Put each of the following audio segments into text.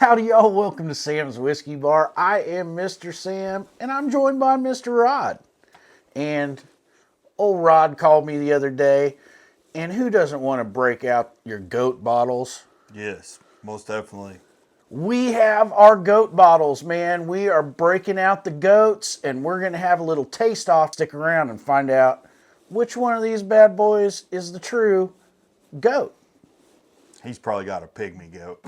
Howdy y'all, welcome to Sam's Whiskey Bar. I am Mr. Sam, and I'm joined by Mr. Rod. And old Rod called me the other day, and who doesn't want to break out your GOAT bottles? Yes, most definitely. We have our GOAT bottles, man. We are breaking out the GOATs, and we're going to have a little taste-off. Stick around and find out which one of these bad boys is the true GOAT. He's probably got a pygmy goat.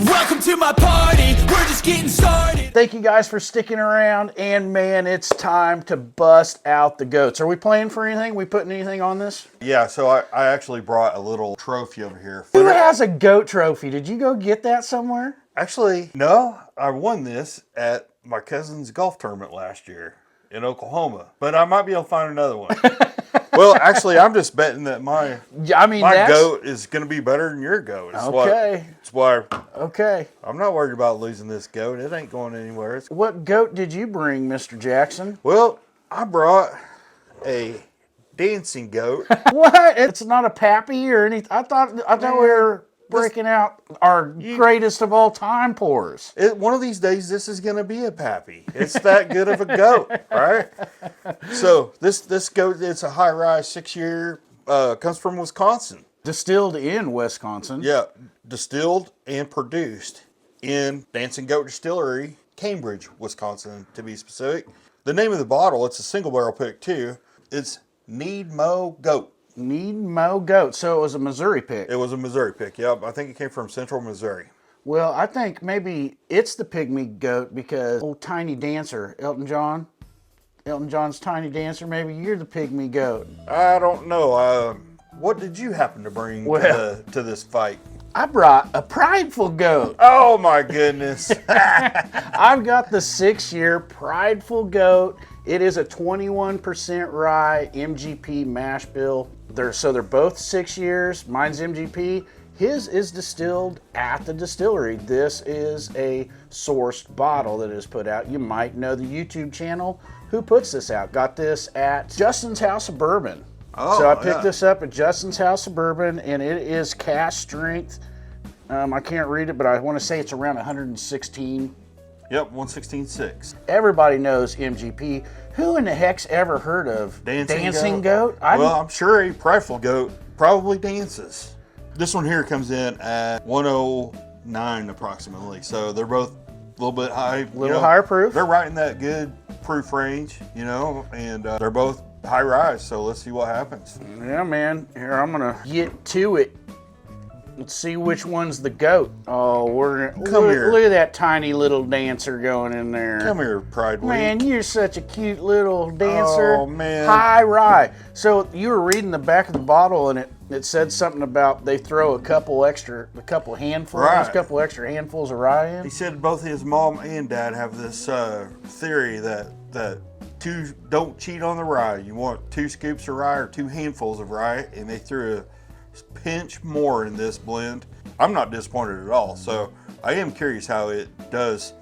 Welcome to my party, we're just getting started. Thank you guys for sticking around, and man, it's time to bust out the GOATs. Are we playing for anything? We putting anything on this? Yeah, so I actually brought a little trophy over here. Who has a GOAT trophy? Did you go get that somewhere? Actually, no, I won this at my cousin's golf tournament last year in Oklahoma, but I might be able to find another one. Well, actually, I'm just betting that my goat is going to be better than your goat. Okay. That's why Okay. I'm not worried about losing this goat. It ain't going anywhere. What goat did you bring, Mr. Jackson? Well, I brought a dancing goat. What? It's not a pappy or anything. I thought we were breaking out our greatest of all time pours. One of these days, this is going to be a pappy. It's that good of a goat, right? So this goat, it's a high rise 6-year, comes from Wisconsin. Distilled in Wisconsin. Yeah, distilled and produced in Dancing Goat Distillery, Cambridge, Wisconsin, to be specific. The name of the bottle, it's a single barrel pick too. It's Need Mo Goat. Need Mo Goat. So it was a Missouri pick. It was a Missouri pick, yep. I think it came from Central Missouri. Well, I think maybe it's the pygmy goat because old Tiny Dancer, Elton John's Tiny Dancer, maybe you're the pygmy goat. I don't know. What did you happen to bring to this fight? I brought a prideful goat. Oh my goodness. I've got the 6-year prideful goat. It is a 21% rye MGP mash bill. They're both 6 years. Mine's MGP. His is distilled at the distillery. This is a sourced bottle that is put out. You might know the YouTube channel who puts this out. Got this at Justin's House of Bourbon. So I picked this up at Justin's House of Bourbon, and it is cask strength. I can't read it, but I want to say it's around 116. Yep, 116.6. Everybody knows MGP. Who in the heck's ever heard of Dancing Goat? Well, I'm sure a prideful goat probably dances. This one here comes in at 109 approximately. So they're both a little bit high. Higher proof. They're right in that good proof range, and they're both high rise. So let's see what happens. Yeah, man. Here, I'm going to get to it. Let's see which one's the goat. Oh, look at that tiny little dancer going in there. Come here, Pride Week. Man, you're such a cute little dancer. Oh, man. High rye. So you were reading the back of the bottle, and it said something about they throw a couple extra handfuls of rye in. He said both his mom and dad have this theory that two don't cheat on the rye. You want 2 scoops of rye or 2 handfuls of rye, and they threw a pinch more in this blend. I'm not disappointed at all. So I am curious how it does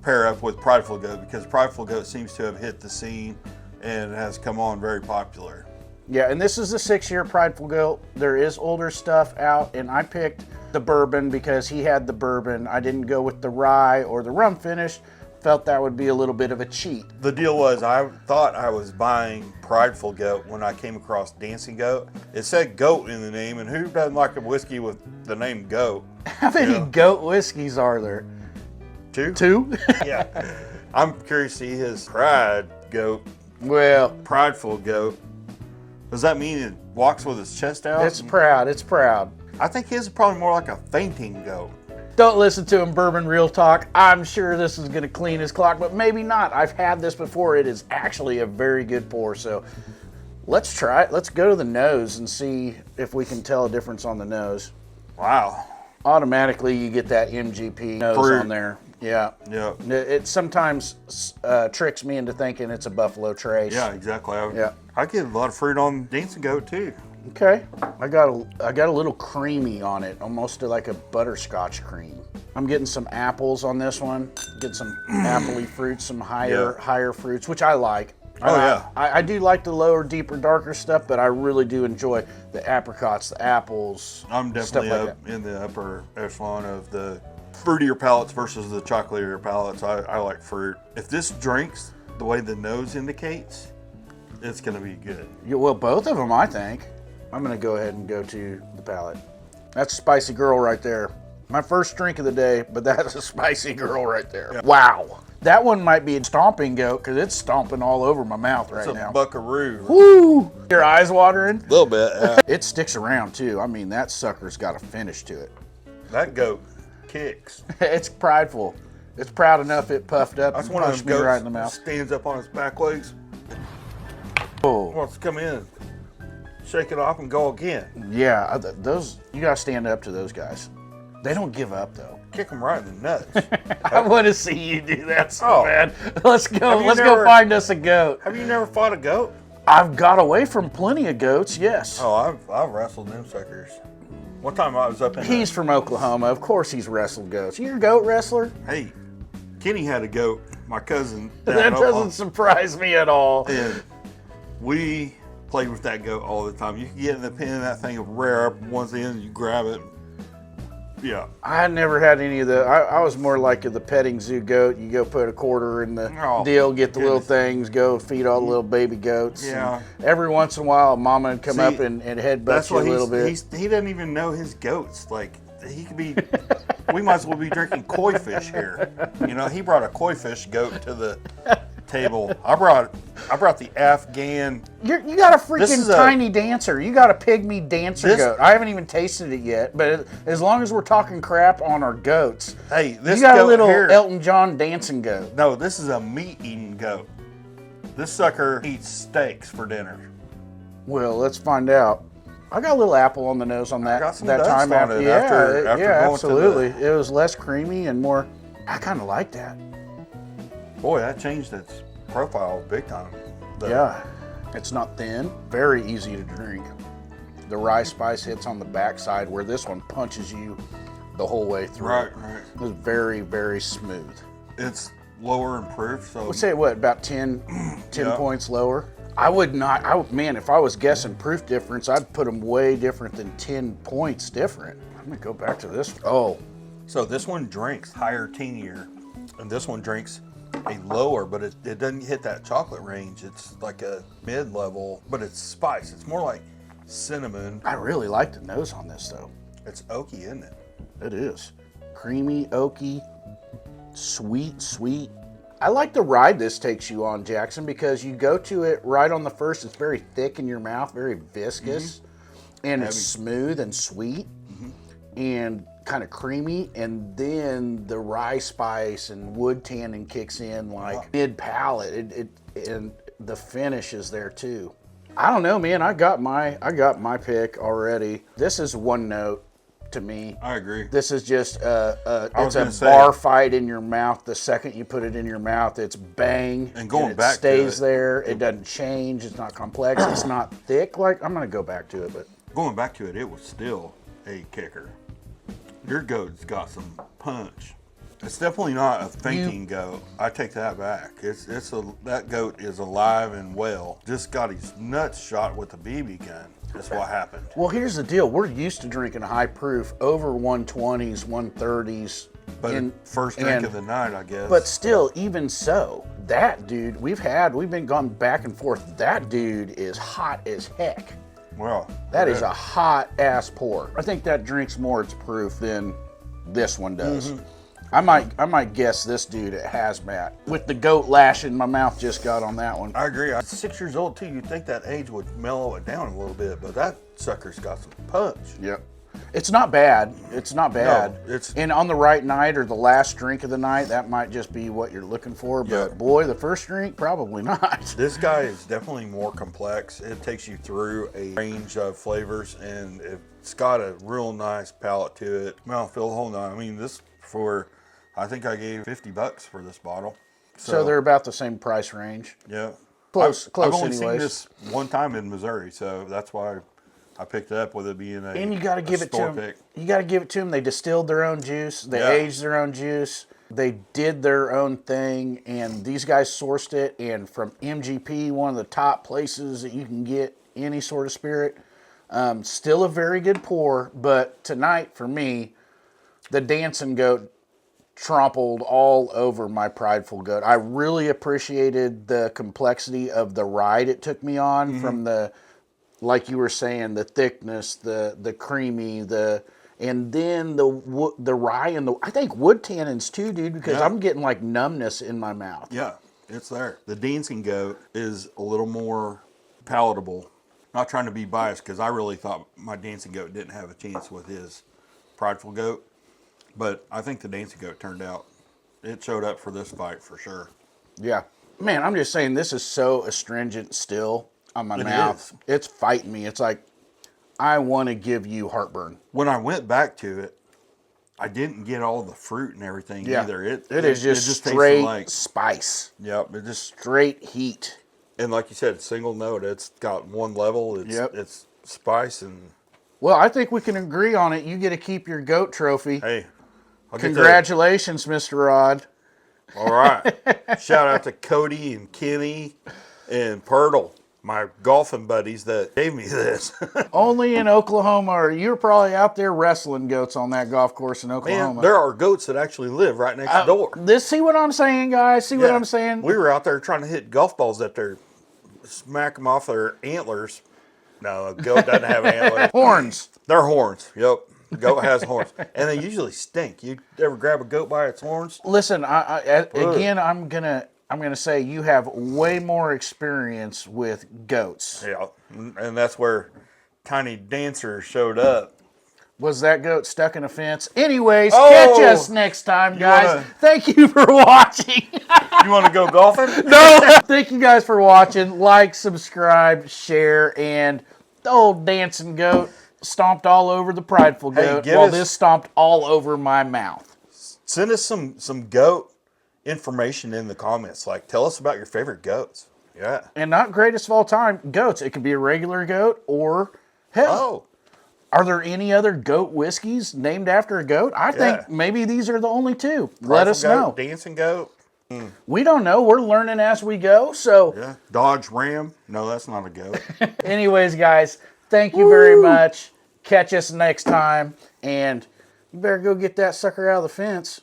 pair up with Prideful Goat, because Prideful Goat seems to have hit the scene and has come on very popular. Yeah, and this is the 6-year Prideful Goat. There is older stuff out, and I picked the bourbon because he had the bourbon. I didn't go with the rye or the rum finish. Felt that would be a little bit of a cheat. The deal was, I thought I was buying Prideful Goat when I came across Dancing Goat. It said goat in the name, and who doesn't like a whiskey with the name goat? How many goat whiskeys are there? 2? 2? Yeah. I'm curious to see his Pride Goat. Well, Prideful Goat. Does that mean it walks with his chest out? It's proud. It's proud. I think his is probably more like a fainting goat. Don't listen to him, Bourbon Real Talk. I'm sure this is going to clean his clock, but maybe not. I've had this before. It is actually a very good pour. So let's try it. Let's go to the nose and see if we can tell a difference on the nose. Wow. Automatically, you get that MGP nose on there. Yeah. Yeah. It sometimes tricks me into thinking it's a Buffalo Trace. Yeah, exactly. Yeah. I get a lot of fruit on Dancing Goat too. Okay, I got a little creamy on it, almost like a butterscotch cream. I'm getting some apples on this one. Get some appley fruits, some higher fruits, which I like. Oh, yeah. I do like the lower, deeper, darker stuff, but I really do enjoy the apricots, the apples. I'm definitely stuff like up in the upper echelon of the fruitier palates versus the chocolatier palates. I like fruit. If this drinks the way the nose indicates, it's going to be good. Yeah, well, both of them, I think. I'm going to go ahead and go to the palate. That's a spicy girl right there. My first drink of the day, but that's a spicy girl right there. Yeah. Wow. That one might be a stomping goat because it's stomping all over my mouth right now. It's a buckaroo. Woo! Your eyes watering? A little bit, yeah. It sticks around too. I mean, that sucker's got a finish to it. That goat kicks. It's prideful. It's proud enough it puffed up That's and one of punched them me goats right in the mouth. stands up on his back legs, Oh, wants to come in, shake it off and go again. yeah. Those, you gotta stand up to those guys. They don't give up though. Kick him right in the nuts. I want to see you do that so bad. Let's go. Have you Let's never- go find us a goat. Have you never fought a goat? I've got away from plenty of goats. Yes. Oh, I've wrestled them suckers. One time I was up in He's from Oklahoma. Of course, he's wrestled goats. You're a goat wrestler. Hey, Kenny had a goat, my cousin. down That in Oklahoma, doesn't surprise me at all. and we played with that goat all the time. You can get in the pen, that thing will rear up once in, you grab it. Yeah. I never had any of the. I was more like the petting zoo goat. You go put a quarter in the Oh, deal, get the little goodness. things, go feed all the little baby goats. Yeah. And every once in a while, Mama would come See, up and headbutt That's you a what little bit. he doesn't even know his goats. Like, he could be, we might as well be drinking koi fish here. You know, he brought a koi fish goat to the table. I brought the Afghan. You got a This freaking is a- tiny dancer. You got a pygmy dancer This- goat. I haven't even tasted it yet, but as long as we're talking crap on our goats, Hey, this you got a goat little here. Elton John dancing goat. No, this is a meat-eating goat. This sucker eats steaks for dinner. Well, let's find out. I got a little apple on the nose on that got some that dust time on after. it Yeah, after going to absolutely. It was less creamy and more. I kind of like that. Boy, that changed its profile big time. Yeah, it's not thin. Very easy to drink. The rye spice hits on the backside where this one punches you the whole way through. Right. It was very, very smooth. It's lower in proof, so Let's say what, about 10 Yeah. points lower? I would not, man, if I was guessing proof difference, I'd put them way different than 10 points different. I'm gonna go back to this. Oh, So this one drinks higher teenier, and this one drinks a lower, but it doesn't hit that chocolate range. It's like a mid-level, but it's spice. It's more like cinnamon. I really like the nose on this though. It's oaky, isn't it? It is. Creamy, oaky, sweet. I like the ride this takes you on, Jackson, because you go to it right on the first, it's very thick in your mouth, very viscous, and it's smooth and sweet, and kind of creamy, and then the rye spice and wood tannin kicks in like mid-palate, and the finish is there too. I don't know, man, I got my pick already. This is one note to me. I agree. This is just it's gonna a say- bar fight in your mouth. The second you put it in your mouth, it's bang. And going it back to stays it- there. It doesn't change. It's not complex. It's not thick. Like, I'm gonna go back to it, but Going back to it, it was still a kicker. Your goat's got some punch. It's definitely not a fainting goat. I take that back. That goat is alive and well. Just got his nuts shot with a BB gun. That's what happened. well, here's the deal. We're used to drinking high proof over 120s, 130s. But first drink of the night, I guess. But still, even so, that dude we've been gone back and forth. That dude is hot as heck. Well, That is a hot ass pour. I think that drinks more its proof than this one does. I might guess this dude at hazmat with the goat lashing my mouth just got on that one. I agree. I'm 6 years old too. You'd think that age would mellow it down a little bit, but that sucker's got some punch. Yep. It's not bad. It's not bad. it's- And on the right night or the last drink of the night, that might just be what you're looking for. But Yeah. boy, the first drink, probably not. This guy is definitely more complex. It takes you through a range of flavors, and it's got a real nice palate to it. Mouthfeel, hold on. I mean, I think I gave $50 for this bottle. So they're about the same price range. Yeah. Close I've only anyways. seen this one time in Missouri, so that's why I picked it up with it being And you got to give it to store them. pick. You got to give it to them. They distilled their own juice. They Yeah. aged their own juice. They did their own thing, and these guys sourced it, and from MGP, one of the top places that you can get any sort of spirit. Still a very good pour, but tonight, for me, the Dancing Goat trampled all over my Prideful Goat. I really appreciated the complexity of the ride it took me on, from the, like you were saying, the thickness, the creamy, and then the rye and I think wood tannins too, dude, because I'm getting like numbness in my mouth. Yeah, it's there. The Dancing Goat is a little more palatable. Not trying to be biased, because I really thought my Dancing Goat didn't have a chance with his Prideful Goat. But I think the Dancing Goat turned out. It showed up for this fight for sure. Yeah. Man, I'm just saying, this is so astringent still on my mouth. It's fighting me. It's like, I want to give you heartburn. When I went back to it, I didn't get all the fruit and everything either. It is just straight like spice. Yep. It just straight heat. And like you said, single note. It's got one level. It's spice and. Well, I think we can agree on it. You get to keep your goat trophy. Hey, congratulations, Mr. Rod. All right. Shout out to Cody and Kenny and Purtle, my golfing buddies that gave me this. Only in Oklahoma, or you're probably out there wrestling goats on that golf course in Oklahoma. Man, there are goats that actually live right next door. See what I'm saying, guys? See what I'm saying? We were out there trying to hit golf balls at their, smack them off their antlers. No, a goat doesn't have antlers. Horns. They're horns. Yep. Goat has horns. And they usually stink. You ever grab a goat by its horns? Listen, again, I'm gonna say you have way more experience with goats. Yeah. And that's where Tiny Dancer showed up. Was that goat stuck in a fence? Anyways, catch us next time, guys. Thank you for watching. You want to go golfing? No. Thank you guys for watching. Like, subscribe, share, and the old Dancing Goat stomped all over the Prideful Goat, while this stomped all over my mouth. Send us some goat information in the comments. Like, tell us about your favorite goats. Yeah. And not greatest of all time, goats. It could be a regular goat or, hell, are there any other goat whiskeys named after a goat? I think maybe these are the only two. Let us know. Dancing Goat. We don't know. We're learning as we go. So yeah. Dodge Ram. No, that's not a goat. Anyways, guys, thank you very much. Catch us next time. And you better go get that sucker out of the fence.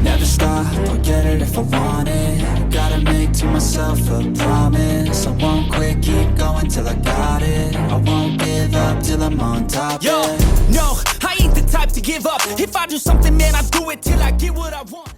Never stop, I'll get it if I want it. Gotta make to myself a promise. I won't quit, keep going till I got it. I won't give up till I'm on top. Yo, no, I ain't the type to give up. If I do something, man, I do it till I get what I want.